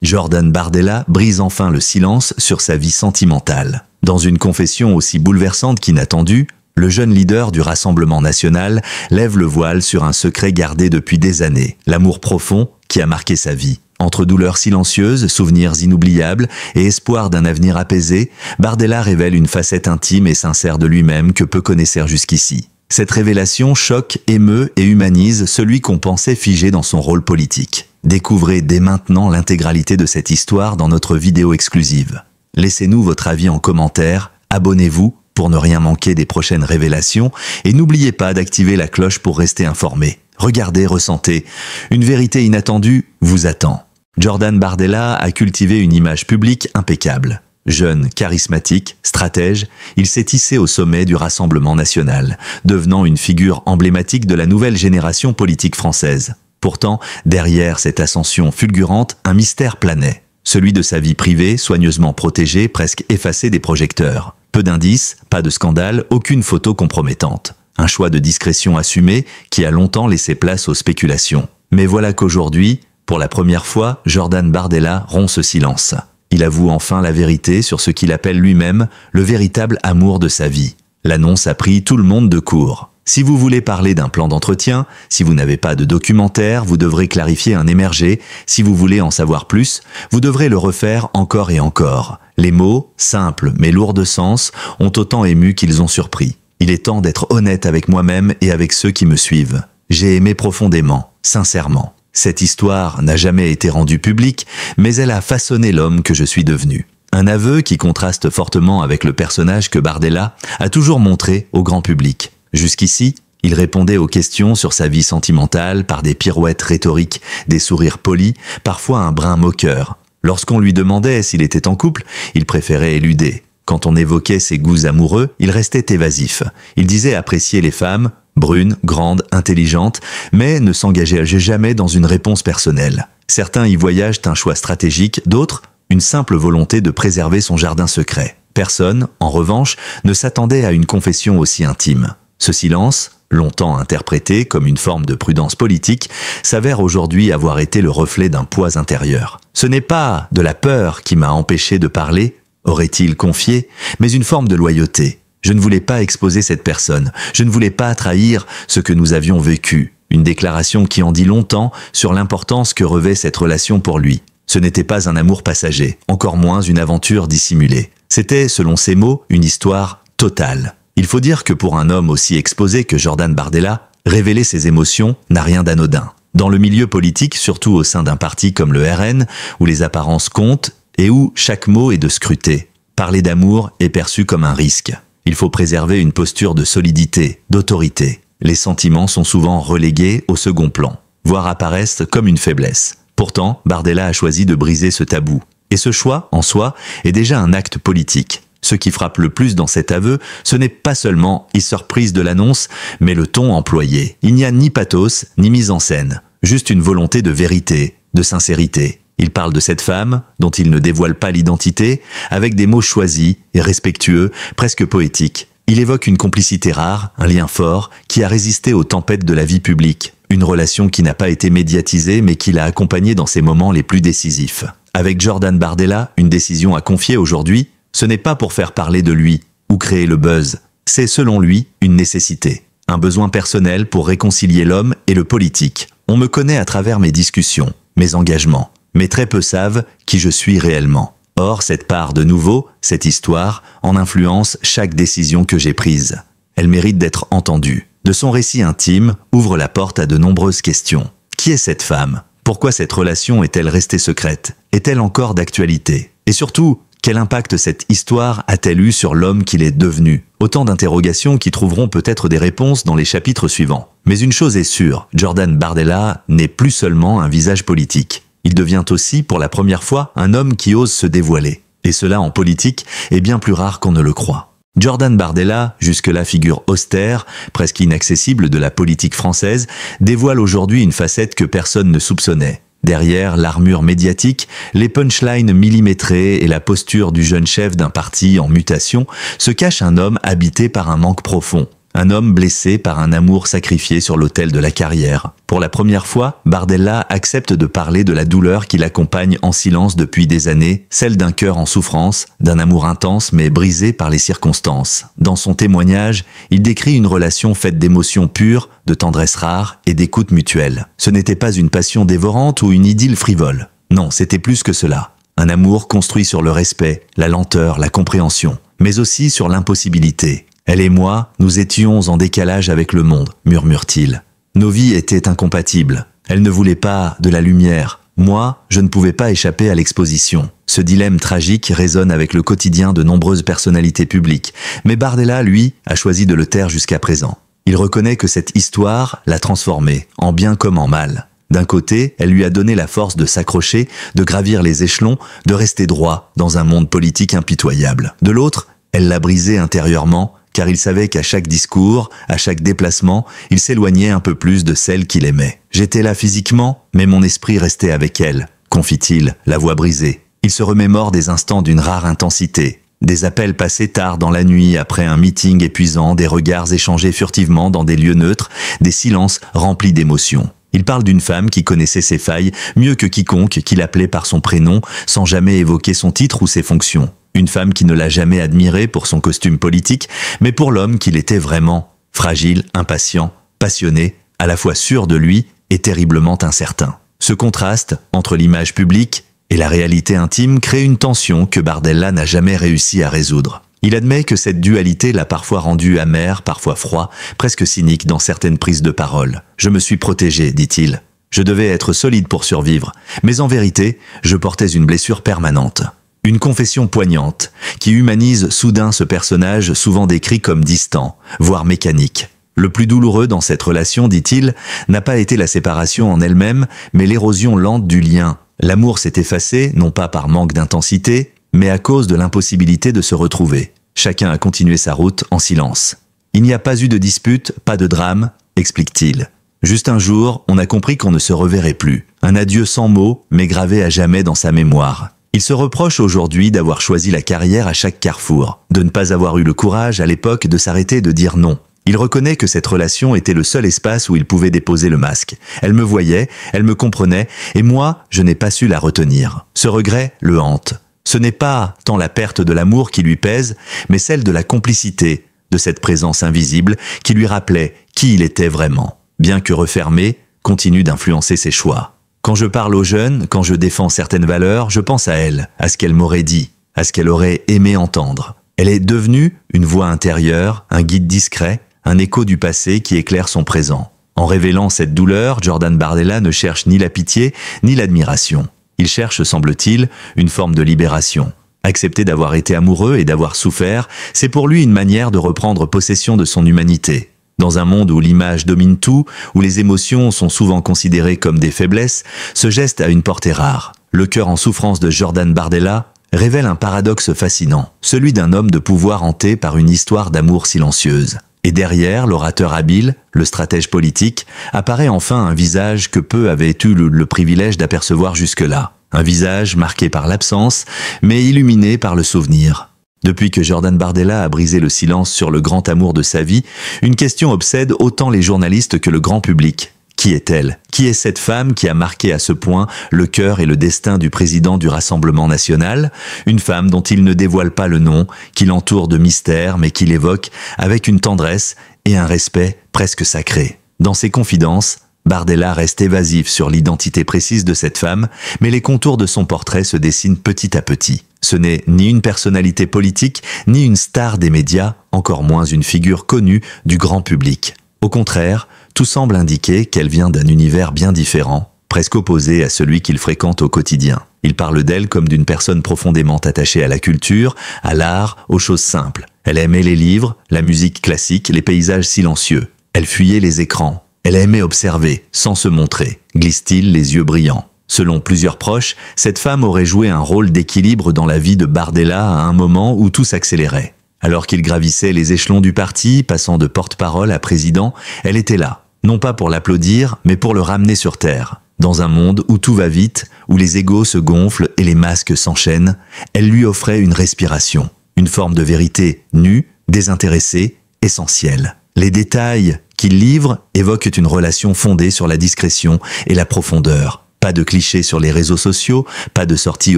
Jordan Bardella brise enfin le silence sur sa vie sentimentale. Dans une confession aussi bouleversante qu'inattendue, le jeune leader du Rassemblement national lève le voile sur un secret gardé depuis des années, l'amour profond qui a marqué sa vie. Entre douleurs silencieuses, souvenirs inoubliables et espoir d'un avenir apaisé, Bardella révèle une facette intime et sincère de lui-même que peu connaissaient jusqu'ici. Cette révélation choque, émeut et humanise celui qu'on pensait figé dans son rôle politique. Découvrez dès maintenant l'intégralité de cette histoire dans notre vidéo exclusive. Laissez-nous votre avis en commentaire, abonnez-vous pour ne rien manquer des prochaines révélations et n'oubliez pas d'activer la cloche pour rester informé. Regardez, ressentez, une vérité inattendue vous attend. Jordan Bardella a cultivé une image publique impeccable. Jeune, charismatique, stratège, il s'est hissé au sommet du Rassemblement national, devenant une figure emblématique de la nouvelle génération politique française. Pourtant, derrière cette ascension fulgurante, un mystère planait. Celui de sa vie privée, soigneusement protégée, presque effacée des projecteurs. Peu d'indices, pas de scandale, aucune photo compromettante. Un choix de discrétion assumé qui a longtemps laissé place aux spéculations. Mais voilà qu'aujourd'hui, pour la première fois, Jordan Bardella rompt ce silence. Il avoue enfin la vérité sur ce qu'il appelle lui-même le véritable amour de sa vie. L'annonce a pris tout le monde de court. Si vous voulez parler d'un plan d'entretien, si vous n'avez pas de documentaire, vous devrez clarifier un émergé. Si vous voulez en savoir plus, vous devrez le refaire encore et encore. Les mots, simples mais lourds de sens, ont autant ému qu'ils ont surpris. Il est temps d'être honnête avec moi-même et avec ceux qui me suivent. J'ai aimé profondément, sincèrement. Cette histoire n'a jamais été rendue publique, mais elle a façonné l'homme que je suis devenu. Un aveu qui contraste fortement avec le personnage que Bardella a toujours montré au grand public. Jusqu'ici, il répondait aux questions sur sa vie sentimentale par des pirouettes rhétoriques, des sourires polis, parfois un brin moqueur. Lorsqu'on lui demandait s'il était en couple, il préférait éluder. Quand on évoquait ses goûts amoureux, il restait évasif. Il disait apprécier les femmes, brunes, grandes, intelligentes, mais ne s'engageait jamais dans une réponse personnelle. Certains y voyagent un choix stratégique, d'autres, une simple volonté de préserver son jardin secret. Personne, en revanche, ne s'attendait à une confession aussi intime. Ce silence, longtemps interprété comme une forme de prudence politique, s'avère aujourd'hui avoir été le reflet d'un poids intérieur. Ce n'est pas de la peur qui m'a empêché de parler, aurait-il confié, mais une forme de loyauté. Je ne voulais pas exposer cette personne, je ne voulais pas trahir ce que nous avions vécu. Une déclaration qui en dit longtemps sur l'importance que revêt cette relation pour lui. Ce n'était pas un amour passager, encore moins une aventure dissimulée. C'était, selon ses mots, une histoire totale. Il faut dire que pour un homme aussi exposé que Jordan Bardella, révéler ses émotions n'a rien d'anodin. Dans le milieu politique, surtout au sein d'un parti comme le RN, où les apparences comptent et où chaque mot est de scruter, parler d'amour est perçu comme un risque. Il faut préserver une posture de solidité, d'autorité. Les sentiments sont souvent relégués au second plan, voire apparaissent comme une faiblesse. Pourtant, Bardella a choisi de briser ce tabou. Et ce choix, en soi, est déjà un acte politique. Ce qui frappe le plus dans cet aveu, ce n'est pas seulement surprise de l'annonce, mais le ton employé. Il n'y a ni pathos, ni mise en scène. Juste une volonté de vérité, de sincérité. Il parle de cette femme, dont il ne dévoile pas l'identité, avec des mots choisis et respectueux, presque poétiques. Il évoque une complicité rare, un lien fort, qui a résisté aux tempêtes de la vie publique. Une relation qui n'a pas été médiatisée, mais qui l'a accompagné dans ses moments les plus décisifs. Avec Jordan Bardella, une décision à confier aujourd'hui, ce n'est pas pour faire parler de lui ou créer le buzz. C'est selon lui une nécessité, un besoin personnel pour réconcilier l'homme et le politique. On me connaît à travers mes discussions, mes engagements, mais très peu savent qui je suis réellement. Or, cette part de nouveau, cette histoire, en influence chaque décision que j'ai prise. Elle mérite d'être entendue. De son récit intime ouvre la porte à de nombreuses questions. Qui est cette femme? Pourquoi cette relation est-elle restée secrète? Est-elle encore d'actualité? Et surtout, quel impact cette histoire a-t-elle eu sur l'homme qu'il est devenu? Autant d'interrogations qui trouveront peut-être des réponses dans les chapitres suivants. Mais une chose est sûre, Jordan Bardella n'est plus seulement un visage politique. Il devient aussi, pour la première fois, un homme qui ose se dévoiler. Et cela en politique est bien plus rare qu'on ne le croit. Jordan Bardella, jusque-là figure austère, presque inaccessible de la politique française, dévoile aujourd'hui une facette que personne ne soupçonnait. Derrière l'armure médiatique, les punchlines millimétrées et la posture du jeune chef d'un parti en mutation, se cache un homme habité par un manque profond. un homme blessé par un amour sacrifié sur l'autel de la carrière. Pour la première fois, Bardella accepte de parler de la douleur qui l'accompagne en silence depuis des années, celle d'un cœur en souffrance, d'un amour intense mais brisé par les circonstances. Dans son témoignage, il décrit une relation faite d'émotions pures, de tendresse rare et d'écoute mutuelle. Ce n'était pas une passion dévorante ou une idylle frivole. Non, c'était plus que cela. Un amour construit sur le respect, la lenteur, la compréhension, mais aussi sur l'impossibilité. Elle et moi, nous étions en décalage avec le monde, murmure-t-il. Nos vies étaient incompatibles. Elle ne voulait pas de la lumière. Moi, je ne pouvais pas échapper à l'exposition. Ce dilemme tragique résonne avec le quotidien de nombreuses personnalités publiques. Mais Bardella, lui, a choisi de le taire jusqu'à présent. Il reconnaît que cette histoire l'a transformé, en bien comme en mal. D'un côté, elle lui a donné la force de s'accrocher, de gravir les échelons, de rester droit dans un monde politique impitoyable. De l'autre, elle l'a brisé intérieurement, car il savait qu'à chaque discours, à chaque déplacement, il s'éloignait un peu plus de celle qu'il aimait. J'étais là physiquement, mais mon esprit restait avec elle, confie-t-il, la voix brisée. Il se remémore des instants d'une rare intensité. Des appels passés tard dans la nuit après un meeting épuisant, des regards échangés furtivement dans des lieux neutres, des silences remplis d'émotions. Il parle d'une femme qui connaissait ses failles mieux que quiconque, qui l'appelait par son prénom, sans jamais évoquer son titre ou ses fonctions. Une femme qui ne l'a jamais admiré pour son costume politique, mais pour l'homme qu'il était vraiment, fragile, impatient, passionné, à la fois sûr de lui et terriblement incertain. Ce contraste entre l'image publique et la réalité intime crée une tension que Bardella n'a jamais réussi à résoudre. Il admet que cette dualité l'a parfois rendu amer, parfois froid, presque cynique dans certaines prises de parole. « Je me suis protégé », dit-il. « Je devais être solide pour survivre, mais en vérité, je portais une blessure permanente. » Une confession poignante, qui humanise soudain ce personnage souvent décrit comme distant, voire mécanique. Le plus douloureux dans cette relation, dit-il, n'a pas été la séparation en elle-même, mais l'érosion lente du lien. L'amour s'est effacé, non pas par manque d'intensité, mais à cause de l'impossibilité de se retrouver. Chacun a continué sa route en silence. Il n'y a pas eu de dispute, pas de drame, explique-t-il. Juste un jour, on a compris qu'on ne se reverrait plus. Un adieu sans mots, mais gravé à jamais dans sa mémoire. Il se reproche aujourd'hui d'avoir choisi la carrière à chaque carrefour, de ne pas avoir eu le courage à l'époque de s'arrêter et de dire non. Il reconnaît que cette relation était le seul espace où il pouvait déposer le masque. Elle me voyait, elle me comprenait, et moi, je n'ai pas su la retenir. Ce regret le hante. Ce n'est pas tant la perte de l'amour qui lui pèse, mais celle de la complicité, de cette présence invisible qui lui rappelait qui il était vraiment. Bien que refermé, continue d'influencer ses choix. Quand je parle aux jeunes, quand je défends certaines valeurs, je pense à elle, à ce qu'elle m'aurait dit, à ce qu'elle aurait aimé entendre. Elle est devenue une voix intérieure, un guide discret, un écho du passé qui éclaire son présent. En révélant cette douleur, Jordan Bardella ne cherche ni la pitié, ni l'admiration. Il cherche, semble-t-il, une forme de libération. Accepter d'avoir été amoureux et d'avoir souffert, c'est pour lui une manière de reprendre possession de son humanité. Dans un monde où l'image domine tout, où les émotions sont souvent considérées comme des faiblesses, ce geste a une portée rare. Le cœur en souffrance de Jordan Bardella révèle un paradoxe fascinant, celui d'un homme de pouvoir hanté par une histoire d'amour silencieuse. Et derrière l'orateur habile, le stratège politique, apparaît enfin un visage que peu avaient eu le privilège d'apercevoir jusque-là. Un visage marqué par l'absence, mais illuminé par le souvenir. Depuis que Jordan Bardella a brisé le silence sur le grand amour de sa vie, une question obsède autant les journalistes que le grand public. Qui est-elle? Qui est cette femme qui a marqué à ce point le cœur et le destin du président du Rassemblement national? Une femme dont il ne dévoile pas le nom, qui l'entoure de mystère mais qui l'évoque avec une tendresse et un respect presque sacré. Dans ses confidences, Bardella reste évasif sur l'identité précise de cette femme, mais les contours de son portrait se dessinent petit à petit. Ce n'est ni une personnalité politique, ni une star des médias, encore moins une figure connue du grand public. Au contraire, tout semble indiquer qu'elle vient d'un univers bien différent, presque opposé à celui qu'il fréquente au quotidien. Il parle d'elle comme d'une personne profondément attachée à la culture, à l'art, aux choses simples. Elle aimait les livres, la musique classique, les paysages silencieux. Elle fuyait les écrans. Elle aimait observer, sans se montrer, glisse-t-il les yeux brillants. Selon plusieurs proches, cette femme aurait joué un rôle d'équilibre dans la vie de Bardella à un moment où tout s'accélérait. Alors qu'il gravissait les échelons du parti, passant de porte-parole à président, elle était là, non pas pour l'applaudir, mais pour le ramener sur terre. Dans un monde où tout va vite, où les égos se gonflent et les masques s'enchaînent, elle lui offrait une respiration, une forme de vérité nue, désintéressée, essentielle. Les détails qu'il livre évoquent une relation fondée sur la discrétion et la profondeur. Pas de clichés sur les réseaux sociaux, pas de sorties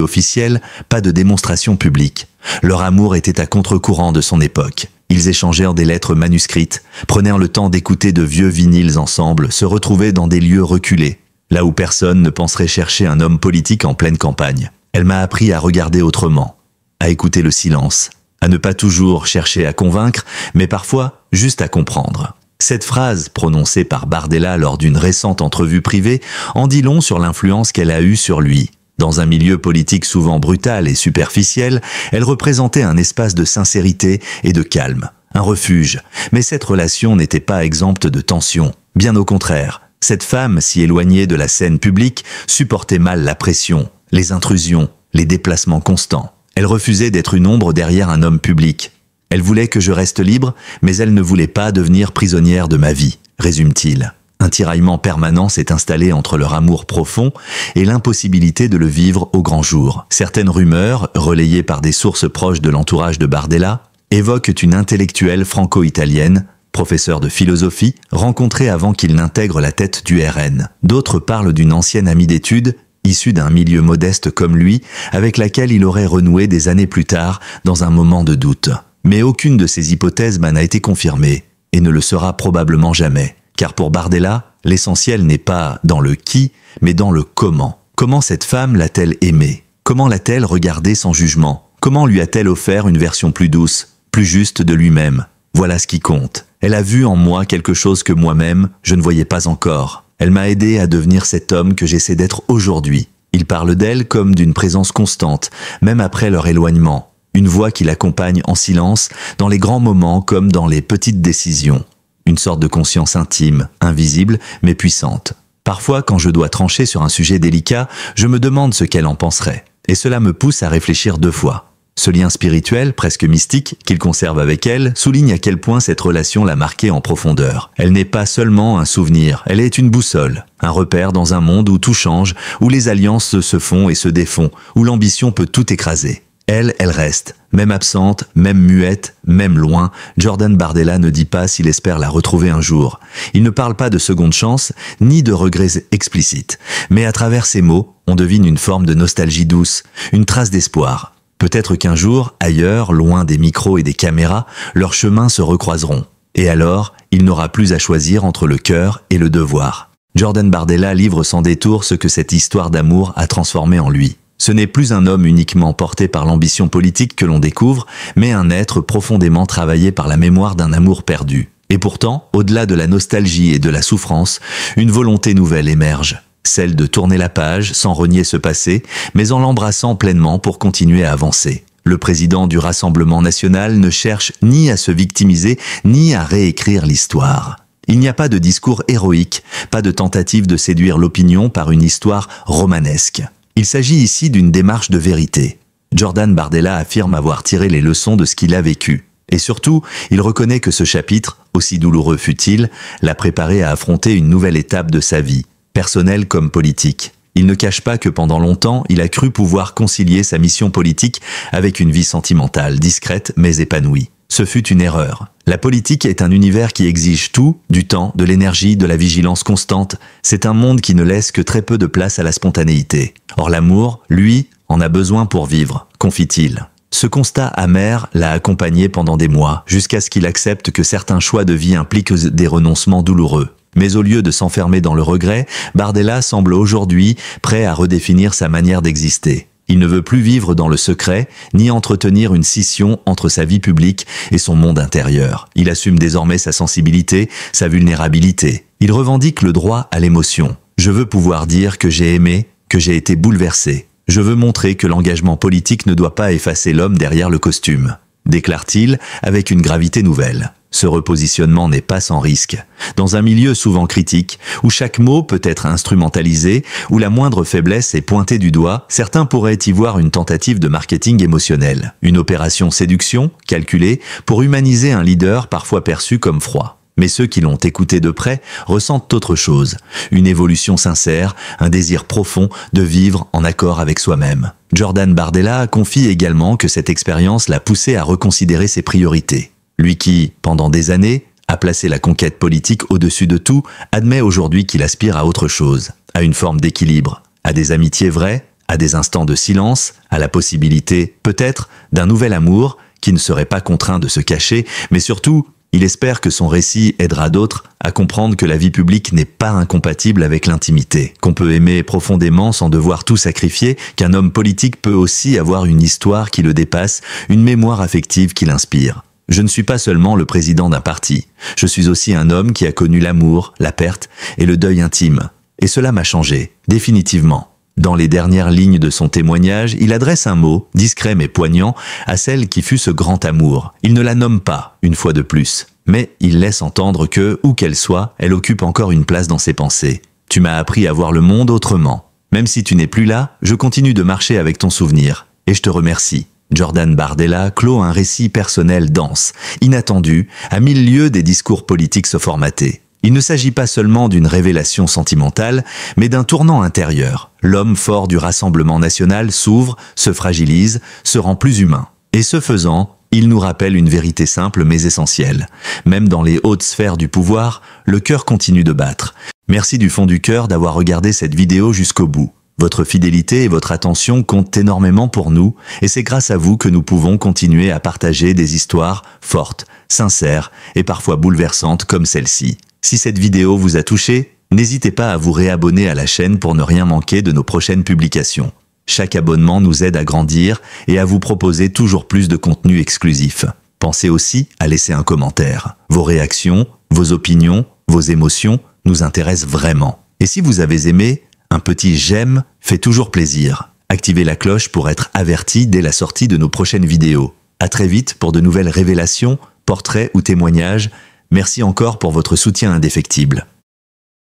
officielles, pas de démonstrations publiques. Leur amour était à contre-courant de son époque. Ils échangèrent des lettres manuscrites, prenèrent le temps d'écouter de vieux vinyles ensemble, se retrouvaient dans des lieux reculés, là où personne ne penserait chercher un homme politique en pleine campagne. Elle m'a appris à regarder autrement, à écouter le silence, à ne pas toujours chercher à convaincre, mais parfois juste à comprendre. Cette phrase, prononcée par Bardella lors d'une récente entrevue privée, en dit long sur l'influence qu'elle a eue sur lui. Dans un milieu politique souvent brutal et superficiel, elle représentait un espace de sincérité et de calme, un refuge. Mais cette relation n'était pas exempte de tensions. Bien au contraire, cette femme, si éloignée de la scène publique, supportait mal la pression, les intrusions, les déplacements constants. Elle refusait d'être une ombre derrière un homme public. Elle voulait que je reste libre, mais elle ne voulait pas devenir prisonnière de ma vie, résume-t-il. Un tiraillement permanent s'est installé entre leur amour profond et l'impossibilité de le vivre au grand jour. Certaines rumeurs, relayées par des sources proches de l'entourage de Bardella, évoquent une intellectuelle franco-italienne, professeure de philosophie, rencontrée avant qu'il n'intègre la tête du RN. D'autres parlent d'une ancienne amie d'études, issue d'un milieu modeste comme lui, avec laquelle il aurait renoué des années plus tard dans un moment de doute. Mais aucune de ces hypothèses n'a été confirmée, et ne le sera probablement jamais. Car pour Bardella, l'essentiel n'est pas dans le qui, mais dans le comment. Comment cette femme l'a-t-elle aimé? Comment l'a-t-elle regardé sans jugement? Comment lui a-t-elle offert une version plus douce, plus juste de lui-même? Voilà ce qui compte. Elle a vu en moi quelque chose que moi-même, je ne voyais pas encore. Elle m'a aidé à devenir cet homme que j'essaie d'être aujourd'hui. Il parle d'elle comme d'une présence constante, même après leur éloignement. Une voix qui l'accompagne en silence, dans les grands moments comme dans les petites décisions. Une sorte de conscience intime, invisible, mais puissante. Parfois, quand je dois trancher sur un sujet délicat, je me demande ce qu'elle en penserait. Et cela me pousse à réfléchir 2 fois. Ce lien spirituel, presque mystique, qu'il conserve avec elle, souligne à quel point cette relation l'a marqué en profondeur. Elle n'est pas seulement un souvenir, elle est une boussole. Un repère dans un monde où tout change, où les alliances se font et se défont, où l'ambition peut tout écraser. Elle reste. Même absente, même muette, même loin, Jordan Bardella ne dit pas s'il espère la retrouver un jour. Il ne parle pas de seconde chance, ni de regrets explicites. Mais à travers ces mots, on devine une forme de nostalgie douce, une trace d'espoir. Peut-être qu'un jour, ailleurs, loin des micros et des caméras, leurs chemins se recroiseront. Et alors, il n'aura plus à choisir entre le cœur et le devoir. Jordan Bardella livre sans détour ce que cette histoire d'amour a transformé en lui. Ce n'est plus un homme uniquement porté par l'ambition politique que l'on découvre, mais un être profondément travaillé par la mémoire d'un amour perdu. Et pourtant, au-delà de la nostalgie et de la souffrance, une volonté nouvelle émerge. Celle de tourner la page sans renier ce passé, mais en l'embrassant pleinement pour continuer à avancer. Le président du Rassemblement national ne cherche ni à se victimiser, ni à réécrire l'histoire. Il n'y a pas de discours héroïque, pas de tentative de séduire l'opinion par une histoire romanesque. Il s'agit ici d'une démarche de vérité. Jordan Bardella affirme avoir tiré les leçons de ce qu'il a vécu. Et surtout, il reconnaît que ce chapitre, aussi douloureux fut-il, l'a préparé à affronter une nouvelle étape de sa vie, personnelle comme politique. Il ne cache pas que pendant longtemps, il a cru pouvoir concilier sa mission politique avec une vie sentimentale, discrète mais épanouie. Ce fut une erreur. La politique est un univers qui exige tout, du temps, de l'énergie, de la vigilance constante. C'est un monde qui ne laisse que très peu de place à la spontanéité. Or l'amour, lui, en a besoin pour vivre, confie-t-il. Ce constat amer l'a accompagné pendant des mois, jusqu'à ce qu'il accepte que certains choix de vie impliquent des renoncements douloureux. Mais au lieu de s'enfermer dans le regret, Bardella semble aujourd'hui prêt à redéfinir sa manière d'exister. Il ne veut plus vivre dans le secret, ni entretenir une scission entre sa vie publique et son monde intérieur. Il assume désormais sa sensibilité, sa vulnérabilité. Il revendique le droit à l'émotion. Je veux pouvoir dire que j'ai aimé, que j'ai été bouleversé. Je veux montrer que l'engagement politique ne doit pas effacer l'homme derrière le costume, déclare-t-il avec une gravité nouvelle. Ce repositionnement n'est pas sans risque. Dans un milieu souvent critique, où chaque mot peut être instrumentalisé, où la moindre faiblesse est pointée du doigt, certains pourraient y voir une tentative de marketing émotionnel. Une opération séduction, calculée, pour humaniser un leader parfois perçu comme froid. Mais ceux qui l'ont écouté de près ressentent autre chose. Une évolution sincère, un désir profond de vivre en accord avec soi-même. Jordan Bardella confie également que cette expérience l'a poussé à reconsidérer ses priorités. Lui qui, pendant des années, a placé la conquête politique au-dessus de tout, admet aujourd'hui qu'il aspire à autre chose, à une forme d'équilibre, à des amitiés vraies, à des instants de silence, à la possibilité, peut-être, d'un nouvel amour qui ne serait pas contraint de se cacher, mais surtout, il espère que son récit aidera d'autres à comprendre que la vie publique n'est pas incompatible avec l'intimité, qu'on peut aimer profondément sans devoir tout sacrifier, qu'un homme politique peut aussi avoir une histoire qui le dépasse, une mémoire affective qui l'inspire. Je ne suis pas seulement le président d'un parti, je suis aussi un homme qui a connu l'amour, la perte et le deuil intime. Et cela m'a changé, définitivement. Dans les dernières lignes de son témoignage, il adresse un mot, discret mais poignant, à celle qui fut ce grand amour. Il ne la nomme pas, une fois de plus, mais il laisse entendre que, où qu'elle soit, elle occupe encore une place dans ses pensées. Tu m'as appris à voir le monde autrement. Même si tu n'es plus là, je continue de marcher avec ton souvenir. Et je te remercie. Jordan Bardella clôt un récit personnel dense, inattendu, à 1000 lieues des discours politiques se formater. Il ne s'agit pas seulement d'une révélation sentimentale, mais d'un tournant intérieur. L'homme fort du Rassemblement national s'ouvre, se fragilise, se rend plus humain. Et ce faisant, il nous rappelle une vérité simple mais essentielle. Même dans les hautes sphères du pouvoir, le cœur continue de battre. Merci du fond du cœur d'avoir regardé cette vidéo jusqu'au bout. Votre fidélité et votre attention comptent énormément pour nous, et c'est grâce à vous que nous pouvons continuer à partager des histoires fortes, sincères et parfois bouleversantes comme celle-ci. Si cette vidéo vous a touché, n'hésitez pas à vous réabonner à la chaîne pour ne rien manquer de nos prochaines publications. Chaque abonnement nous aide à grandir et à vous proposer toujours plus de contenu exclusif. Pensez aussi à laisser un commentaire. Vos réactions, vos opinions, vos émotions nous intéressent vraiment. Et si vous avez aimé, un petit j'aime fait toujours plaisir. Activez la cloche pour être averti dès la sortie de nos prochaines vidéos. À très vite pour de nouvelles révélations, portraits ou témoignages. Merci encore pour votre soutien indéfectible.